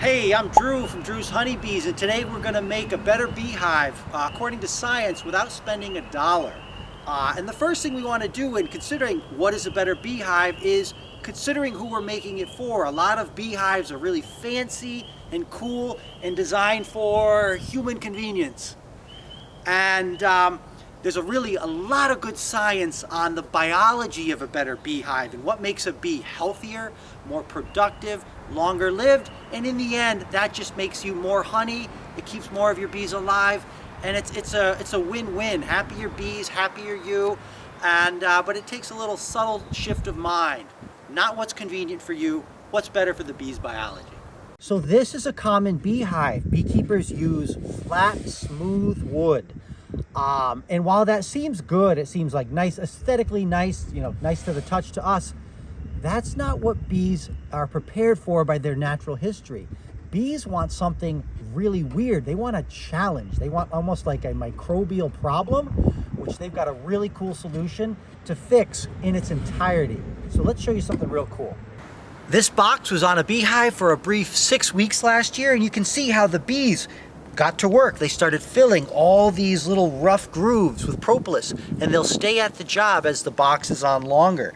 Hey, I'm Drew from Drew's Honeybees, and today we're going to make a better beehive according to science without spending a dollar. And the first thing we want to do in considering what is a better beehive is considering who we're making it for. A lot of beehives are really fancy and cool and designed for human convenience. And there's a lot of good science on the biology of a better beehive and what makes a bee healthier, more productive, longer lived, and in the end that just makes you more honey. It keeps more of your bees alive, and it's a win-win. Happier bees, happier you, and but it takes a little subtle shift of mind. Not what's convenient for you, what's better for the bees' biology. So this is a common beehive. Beekeepers use flat, smooth wood. And while that seems good, it seems like nice, aesthetically nice, nice to the touch to us, that's not what bees are prepared for by their natural history. Bees want something really weird. They want a challenge. They want almost like a microbial problem, which they've got a really cool solution to fix in its entirety. So let's show you something real cool. This box was on a beehive for a brief 6 weeks last year, and you can see how the bees got to work. They started filling all these little rough grooves with propolis, and they'll stay at the job as the box is on longer.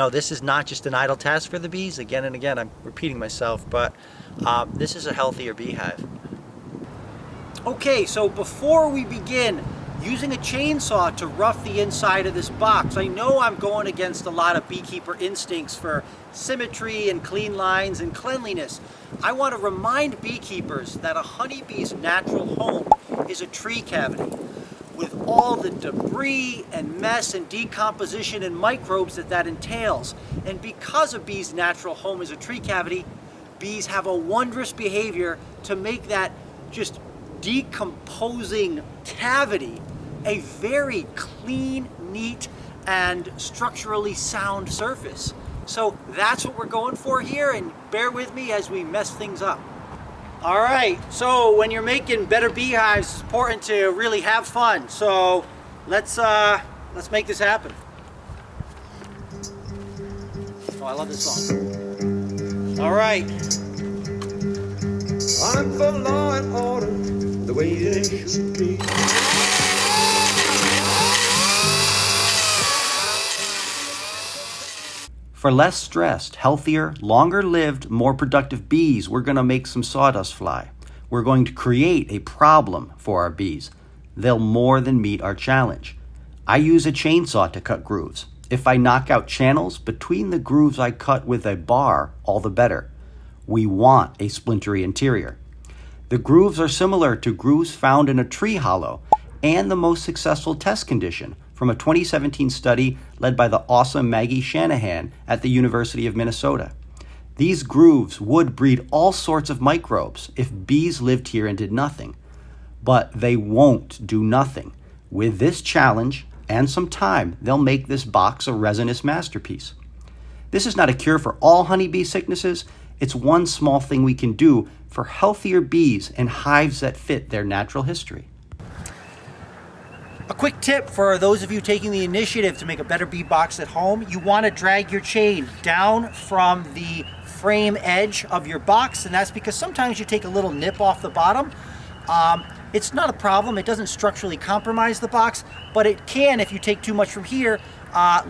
This is not just an idle task for the bees. Again and again, I'm repeating myself, but this is a healthier beehive. Okay, so before we begin using a chainsaw to rough the inside of this box, I know I'm going against a lot of beekeeper instincts for symmetry and clean lines and cleanliness. I want to remind beekeepers that a honeybee's natural home is a tree cavity with all the debris and mess and decomposition and microbes that entails. And because a bee's natural home is a tree cavity, bees have a wondrous behavior to make that just decomposing cavity a very clean, neat, and structurally sound surface. So that's what we're going for here, and bear with me as we mess things up. All right, so when you're making better beehives, it's important to really have fun. So let's make this happen. Oh, I love this song. All right. I'm for law and order, the way it should be. For less stressed, healthier, longer-lived, more productive bees, we're going to make some sawdust fly. We're going to create a problem for our bees. They'll more than meet our challenge. I use a chainsaw to cut grooves. If I knock out channels between the grooves I cut with a bar, all the better. We want a splintery interior. The grooves are similar to grooves found in a tree hollow and the most successful test condition from a 2017 study led by the awesome Maggie Shanahan at the University of Minnesota. These grooves would breed all sorts of microbes if bees lived here and did nothing. But they won't do nothing. With this challenge and some time, they'll make this box a resinous masterpiece. This is not a cure for all honeybee sicknesses. It's one small thing we can do for healthier bees and hives that fit their natural history. A quick tip for those of you taking the initiative to make a better bee box at home: you want to drag your chain down from the frame edge of your box, and that's because sometimes you take a little nip off the bottom. It's not a problem. It doesn't structurally compromise the box, but it can, if you take too much from here,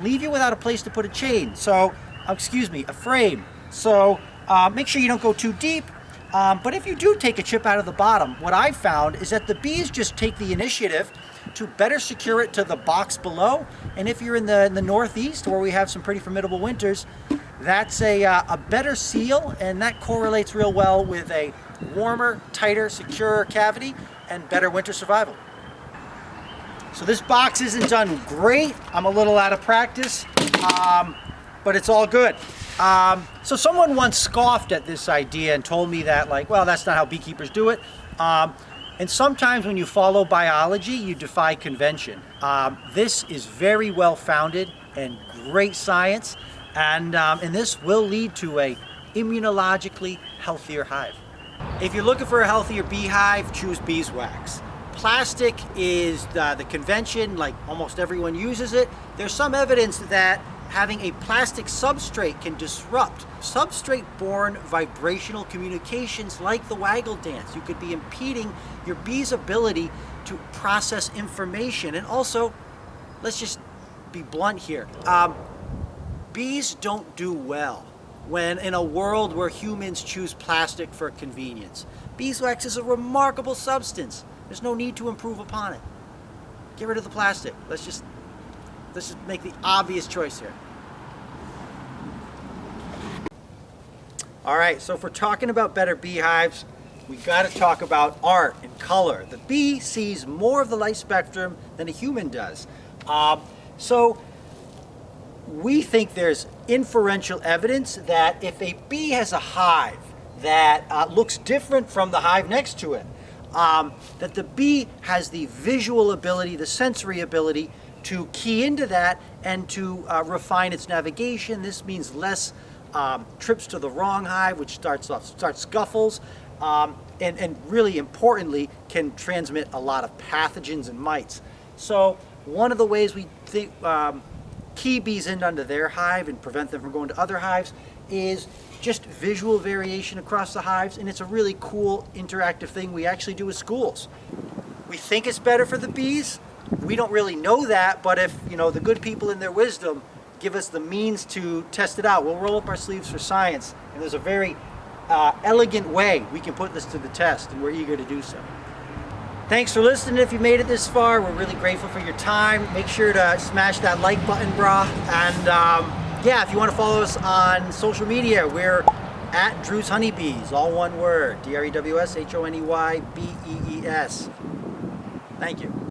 leave you without a place to put a chain. So, a frame. So make sure you don't go too deep. But if you do take a chip out of the bottom, what I've found is that the bees just take the initiative to better secure it to the box below. And if you're in the Northeast, where we have some pretty formidable winters, that's a better seal, and that correlates real well with a warmer, tighter, secure cavity and better winter survival. So this box isn't done great. I'm a little out of practice, but it's all good. So someone once scoffed at this idea and told me that, that's not how beekeepers do it. And sometimes when you follow biology, you defy convention. This is very well founded and great science, and this will lead to a immunologically healthier hive. If you're looking for a healthier beehive, choose beeswax. Plastic is the convention, like almost everyone uses it. There's some evidence that having a plastic substrate can disrupt substrate-borne vibrational communications like the waggle dance. You could be impeding your bee's ability to process information. And also, let's just be blunt here. Bees don't do well when in a world where humans choose plastic for convenience. Beeswax is a remarkable substance. There's no need to improve upon it. Get rid of the plastic. Let's just make the obvious choice here. All right, so if we're talking about better beehives, we got to talk about art and color. The bee sees more of the light spectrum than a human does. So we think there's inferential evidence that if a bee has a hive that looks different from the hive next to it, that the bee has the visual ability, the sensory ability to key into that and to refine its navigation. This means less trips to the wrong hive, which starts scuffles, and really importantly can transmit a lot of pathogens and mites. So one of the ways we think key bees in under their hive and prevent them from going to other hives is just visual variation across the hives, and it's a really cool interactive thing we actually do with schools. We think it's better for the bees. We don't really know that, but if the good people in their wisdom give us the means to test it out, we'll roll up our sleeves for science, and there's a very elegant way we can put this to the test, and we're eager to do so. Thanks for listening. If you made it this far, we're really grateful for your time. Make sure to smash that like button, brah. And yeah, if you want to follow us on social media, we're at Drew's Honeybees, all one word, DREWSHONEYBEES. Thank you.